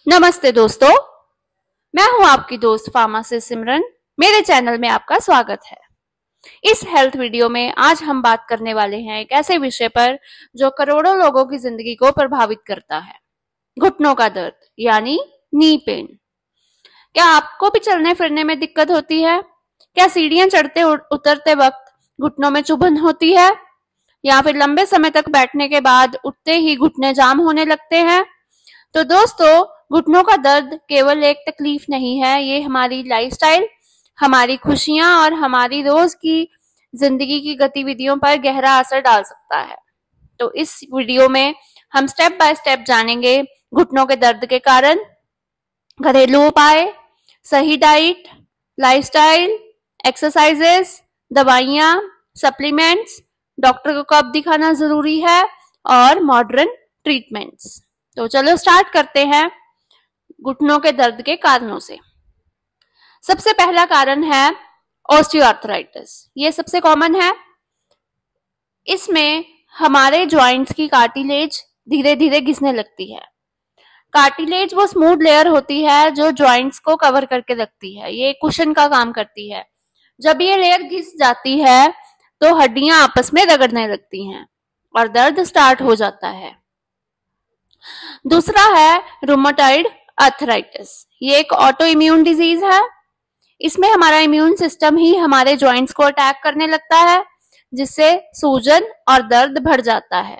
नमस्ते दोस्तों, मैं हूं आपकी दोस्त फार्मासिस्ट सिमरन। मेरे चैनल में आपका स्वागत है। इस हेल्थ वीडियो में आज हम बात करने वाले हैं एक ऐसे विषय पर जो करोड़ों लोगों की जिंदगी को प्रभावित करता है, घुटनों का दर्द यानी नी पेन। क्या आपको भी चलने फिरने में दिक्कत होती है? क्या सीढ़ियां चढ़ते उतरते वक्त घुटनों में चुभन होती है, या फिर लंबे समय तक बैठने के बाद उठते ही घुटने जाम होने लगते हैं? तो दोस्तों, घुटनों का दर्द केवल एक तकलीफ नहीं है, ये हमारी लाइफस्टाइल, हमारी खुशियां और हमारी रोज की जिंदगी की गतिविधियों पर गहरा असर डाल सकता है। तो इस वीडियो में हम स्टेप बाय स्टेप जानेंगे घुटनों के दर्द के कारण, घरेलू उपाय, सही डाइट, लाइफस्टाइल, एक्सरसाइजेस, दवाइयां, सप्लीमेंट्स, डॉक्टर को कब दिखाना जरूरी है और मॉडर्न ट्रीटमेंट्स। तो चलो स्टार्ट करते हैं घुटनों के दर्द के कारणों से। सबसे पहला कारण है ऑस्टियोआर्थराइटिस। ये सबसे कॉमन है। इसमें हमारे जॉइंट्स की कार्टिलेज धीरे धीरे घिसने लगती है। कार्टिलेज वो स्मूथ लेयर होती है जो जॉइंट्स को कवर करके रखती है, ये कुशन का काम करती है। जब ये लेयर घिस जाती है तो हड्डियां आपस में रगड़ने लगती हैं और दर्द स्टार्ट हो जाता है। दूसरा है रूमेटॉइड आर्थराइटिस। ये एक ऑटो इम्यून डिजीज है। इसमें हमारा इम्यून सिस्टम ही हमारे जॉइंट्स को अटैक करने लगता है, जिससे सूजन और दर्द बढ़ जाता है।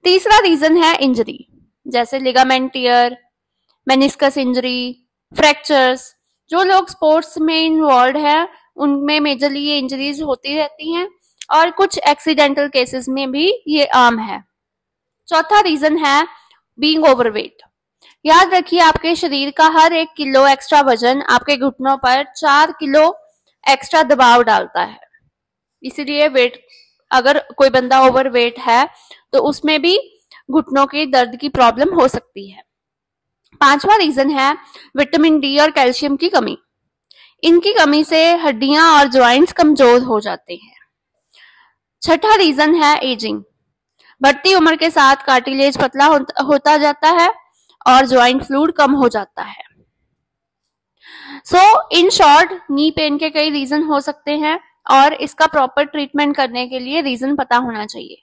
तीसरा रीजन है इंजरी, जैसे ligament tear, meniscus injury, fractures. जो लोग स्पोर्ट्स में इन्वॉल्व है उनमें मेजरली ये इंजरीज होती रहती हैं और कुछ एक्सीडेंटल केसेस में भी ये आम है। चौथा रीजन है बीइंग ओवरवेट। याद रखिए, आपके शरीर का हर 1 किलो एक्स्ट्रा वजन आपके घुटनों पर 4 किलो एक्स्ट्रा दबाव डालता है। इसीलिए अगर कोई बंदा ओवरवेट है तो उसमें भी घुटनों के दर्द की प्रॉब्लम हो सकती है। पांचवा रीजन है विटामिन डी और कैल्शियम की कमी। इनकी कमी से हड्डियां और ज्वाइंट्स कमजोर हो जाते हैं। छठा रीजन है एजिंग। बढ़ती उम्र के साथ कार्टिलेज पतला होता जाता है और ज्वाइंट फ्लूइड कम हो जाता है। इन शॉर्ट, नी पेन के कई रीजन हो सकते हैं और इसका प्रॉपर ट्रीटमेंट करने के लिए रीजन पता होना चाहिए।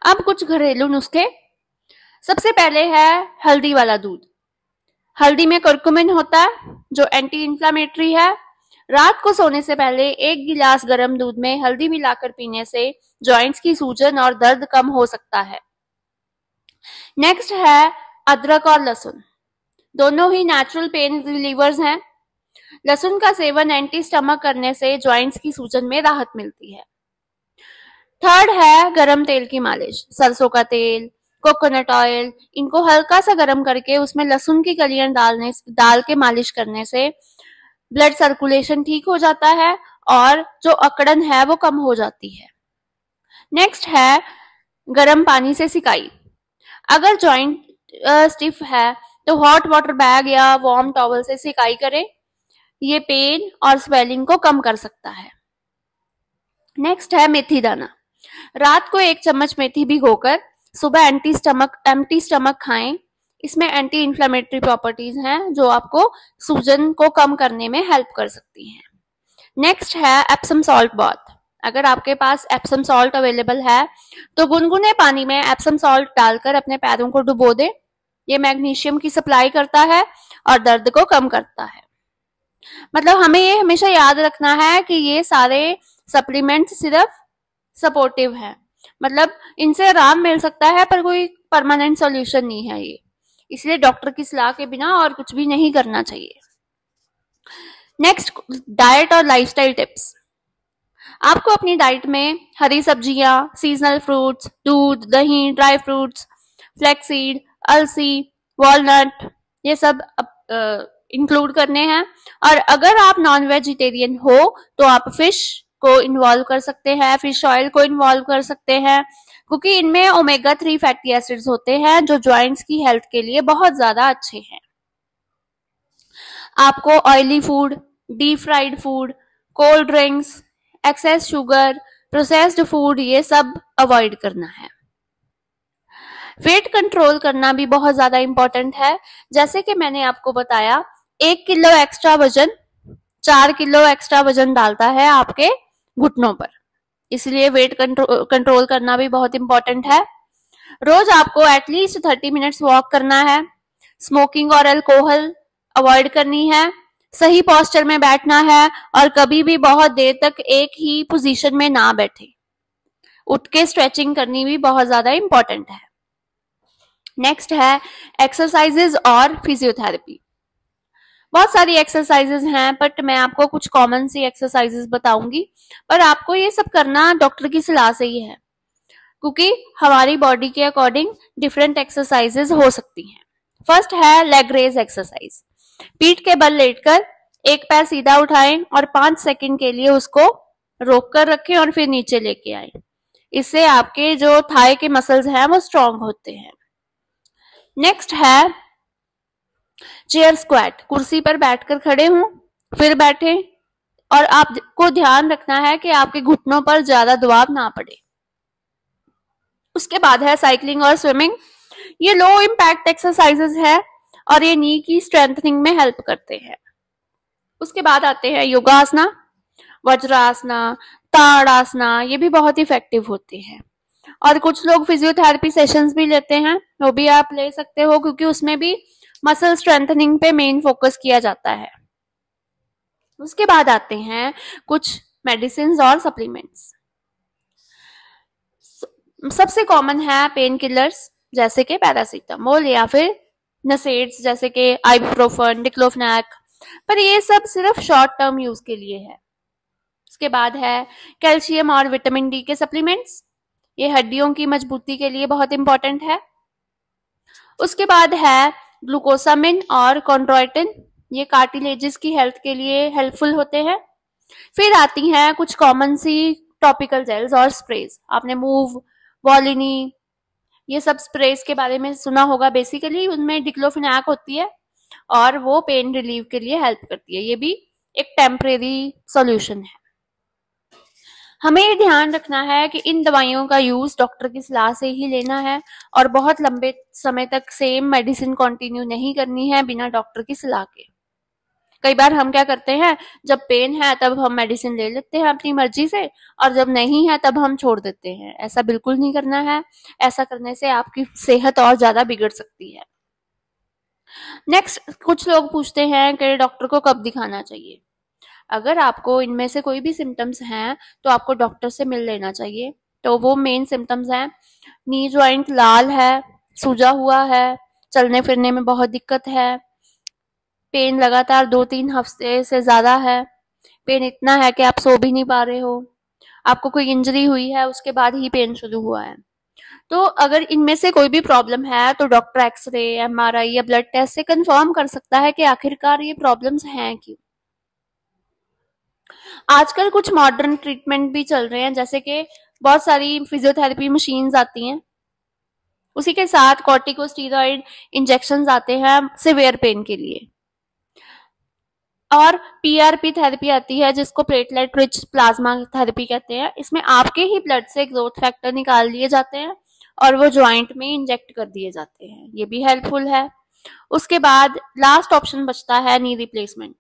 अब कुछ घरेलू नुस्खे। सबसे पहले है हल्दी वाला दूध। हल्दी में करकुमिन होता है जो एंटी इंफ्लेमेटरी है। रात को सोने से पहले 1 गिलास गर्म दूध में हल्दी मिलाकर पीने से जॉइंट्स की सूजन और दर्द कम हो सकता है। नेक्स्ट है अदरक और लहसुन। दोनों ही नेचुरल पेन रिलीवर्स हैं। लहसुन का सेवन एंटी स्टमक करने से जॉइंट्स की सूजन में राहत मिलती है। थर्ड है गरम तेल की मालिश। सरसों का तेल, कोकोनट ऑयल, इनको हल्का सा गरम करके उसमें लहसुन की कलियां डाल के मालिश करने से ब्लड सर्कुलेशन ठीक हो जाता है और जो अकड़न है वो कम हो जाती है। नेक्स्ट है गर्म पानी से सिकाई। अगर जॉइंट स्टिफ है तो हॉट वाटर बैग या वार्म टॉवल से सिकाई करें। ये पेन और स्वेलिंग को कम कर सकता है। नेक्स्ट है मेथी दाना। रात को 1 चम्मच मेथी भिगोकर सुबह एम्टी स्टमक खाएं। इसमें एंटी इंफ्लेमेटरी प्रॉपर्टीज हैं जो आपको सूजन को कम करने में हेल्प कर सकती हैं। नेक्स्ट है एप्सम सॉल्ट बाथ। अगर आपके पास एप्सम सॉल्ट अवेलेबल है तो गुनगुने पानी में एप्सम सॉल्ट डालकर अपने पैरों को डुबो दे। ये मैग्नीशियम की सप्लाई करता है और दर्द को कम करता है। मतलब हमें ये हमेशा याद रखना है कि ये सारे सप्लीमेंट्स सिर्फ सपोर्टिव है, मतलब इनसे आराम मिल सकता है पर कोई परमानेंट सॉल्यूशन नहीं है ये। इसलिए डॉक्टर की सलाह के बिना और कुछ भी नहीं करना चाहिए। नेक्स्ट, डाइट और लाइफस्टाइल टिप्स। आपको अपनी डाइट में हरी सब्जियां, सीजनल फ्रूट्स, दूध, दही, ड्राई फ्रूट्स, फ्लैक्सीड, अलसी, वॉलनट, ये सब इंक्लूड करने हैं। और अगर आप नॉन वेजिटेरियन हो तो आप फिश को इन्वॉल्व कर सकते हैं, फिश ऑयल को इन्वॉल्व कर सकते हैं, क्योंकि इनमें ओमेगा 3 फैटी एसिड्स होते हैं जो जॉइंट्स की हेल्थ के लिए बहुत ज्यादा अच्छे हैं। आपको oily food, deep fried food, cold drinks, excess sugar, processed food, ये सब अवॉइड करना है। वेट कंट्रोल करना भी बहुत ज्यादा इंपॉर्टेंट है। जैसे कि मैंने आपको बताया, 1 किलो एक्स्ट्रा वजन 4 किलो एक्स्ट्रा वजन डालता है आपके घुटनों पर, इसलिए वेट कंट्रोल करना भी बहुत इंपॉर्टेंट है। रोज आपको एटलीस्ट 30 मिनट्स वॉक करना है। स्मोकिंग और अल्कोहल अवॉइड करनी है। सही पोस्चर में बैठना है और कभी भी बहुत देर तक एक ही पोजीशन में ना बैठे। उठ के स्ट्रेचिंग करनी भी बहुत ज्यादा इंपॉर्टेंट है। नेक्स्ट है एक्सरसाइजेज और फिजियोथेरेपी। बहुत सारी एक्सरसाइजेज हैं, बट मैं आपको कुछ कॉमन सी एक्सरसाइजेज बताऊंगी, पर आपको ये सब करना डॉक्टर की सलाह से ही है, क्योंकि हमारी बॉडी के अकॉर्डिंग डिफरेंट एक्सरसाइजेज हो सकती हैं। फर्स्ट है लेग रेज एक्सरसाइज। पीठ के बल लेटकर एक पैर सीधा उठाएं और 5 सेकंड के लिए उसको रोक कर रखें और फिर नीचे लेके आए। इससे आपके जो थाई के मसल्स हैं वो स्ट्रांग होते हैं। नेक्स्ट है चेयर स्क्वाट। कुर्सी पर बैठकर खड़े हों, फिर बैठें और आपको ध्यान रखना है कि आपके घुटनों पर ज्यादा दबाव ना पड़े। उसके बाद है साइकिलिंग और स्विमिंग। ये लो इम्पैक्ट एक्सरसाइजेस है और ये नी की स्ट्रेंथनिंग में हेल्प करते हैं। उसके बाद आते हैं योगासना, वज्रासना, ताड़ासना। ये भी बहुत इफेक्टिव होते हैं। और कुछ लोग फिजियोथेरेपी सेशंस भी लेते हैं, वो भी आप ले सकते हो, क्योंकि उसमें भी मसल स्ट्रेंथनिंग पे मेन फोकस किया जाता है। उसके बाद आते हैं कुछ मेडिसिन और सप्लीमेंट्स। सबसे कॉमन है पेन किलर्स, जैसे कि पैरासीटामोल या फिर नसेड्स, जैसे कि आइबुप्रोफेन, डिक्लोफेनाक, पर ये सब सिर्फ शॉर्ट टर्म यूज के लिए है। उसके बाद है कैल्शियम और विटामिन डी के सप्लीमेंट्स। ये हड्डियों की मजबूती के लिए बहुत इंपॉर्टेंट है। उसके बाद है ग्लूकोसामिन और कॉन्ड्रोइटिन। ये कार्टिलेजेस की हेल्थ के लिए हेल्पफुल होते हैं। फिर आती हैं कुछ कॉमन सी टॉपिकल जेल्स और स्प्रेज। आपने मूव, वॉलिनी, ये सब स्प्रेज के बारे में सुना होगा। बेसिकली उनमें डिक्लोफेनाक होती है और वो पेन रिलीव के लिए हेल्प करती है। ये भी एक टेम्परेरी सॉल्यूशन है। हमें ये ध्यान रखना है कि इन दवाइयों का यूज डॉक्टर की सलाह से ही लेना है और बहुत लंबे समय तक सेम मेडिसिन कंटिन्यू नहीं करनी है बिना डॉक्टर की सलाह के। कई बार हम क्या करते हैं, जब पेन है तब हम मेडिसिन ले लेते हैं अपनी मर्जी से, और जब नहीं है तब हम छोड़ देते हैं। ऐसा बिल्कुल नहीं करना है। ऐसा करने से आपकी सेहत और ज्यादा बिगड़ सकती है। नेक्स्ट, कुछ लोग पूछते हैं कि डॉक्टर को कब दिखाना चाहिए। अगर आपको इनमें से कोई भी सिम्टम्स हैं तो आपको डॉक्टर से मिल लेना चाहिए। तो वो मेन सिम्टम्स हैं, नी जॉइंट लाल है, सूजा हुआ है, चलने फिरने में बहुत दिक्कत है, पेन लगातार 2-3 हफ्ते से ज्यादा है, पेन इतना है कि आप सो भी नहीं पा रहे हो, आपको कोई इंजरी हुई है उसके बाद ही पेन शुरू हुआ है। तो अगर इनमें से कोई भी प्रॉब्लम है तो डॉक्टर एक्सरे, MRI या ब्लड टेस्ट से कंफर्म कर सकता है कि आखिरकार ये प्रॉब्लम्स हैं क्यों। आजकल कुछ मॉडर्न ट्रीटमेंट भी चल रहे हैं, जैसे कि बहुत सारी फिजियोथेरेपी मशीन्स आती हैं, उसी के साथ कॉर्टिकोस्टेरॉइड इंजेक्शंस आते हैं सिवियर पेन के लिए, और PRP थेरेपी आती है जिसको प्लेटलेट रिच प्लाज्मा थेरेपी कहते हैं। इसमें आपके ही ब्लड से ग्रोथ फैक्टर निकाल लिए जाते हैं और वो ज्वाइंट में इंजेक्ट कर दिए जाते हैं। ये भी हेल्पफुल है। उसके बाद लास्ट ऑप्शन बचता है नी रिप्लेसमेंट।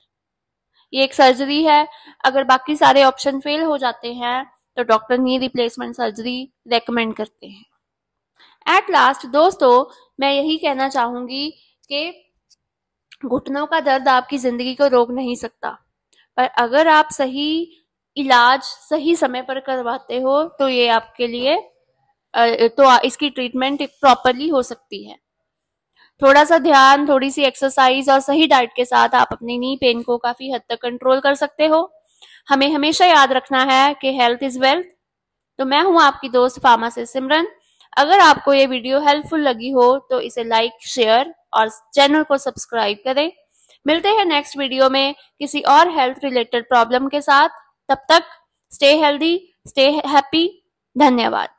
ये एक सर्जरी है। अगर बाकी सारे ऑप्शन फेल हो जाते हैं तो doctor knee replacement surgery recommend करते हैं। एट लास्ट दोस्तों, मैं यही कहना चाहूंगी कि घुटनों का दर्द आपकी जिंदगी को रोक नहीं सकता, पर अगर आप सही इलाज सही समय पर करवाते हो तो ये आपके लिए तो इसकी ट्रीटमेंट प्रॉपरली हो सकती है। थोड़ा सा ध्यान, थोड़ी सी एक्सरसाइज और सही डाइट के साथ आप अपनी नी पेन को काफी हद तक कंट्रोल कर सकते हो। हमें हमेशा याद रखना है कि हेल्थ इज वेल्थ। तो मैं हूं आपकी दोस्त फार्मासिस्ट सिमरन। अगर आपको ये वीडियो हेल्पफुल लगी हो तो इसे लाइक, शेयर और चैनल को सब्सक्राइब करें। मिलते हैं नेक्स्ट वीडियो में किसी और हेल्थ रिलेटेड प्रॉब्लम के साथ। तब तक स्टे हेल्दी, स्टे हैप्पी। धन्यवाद।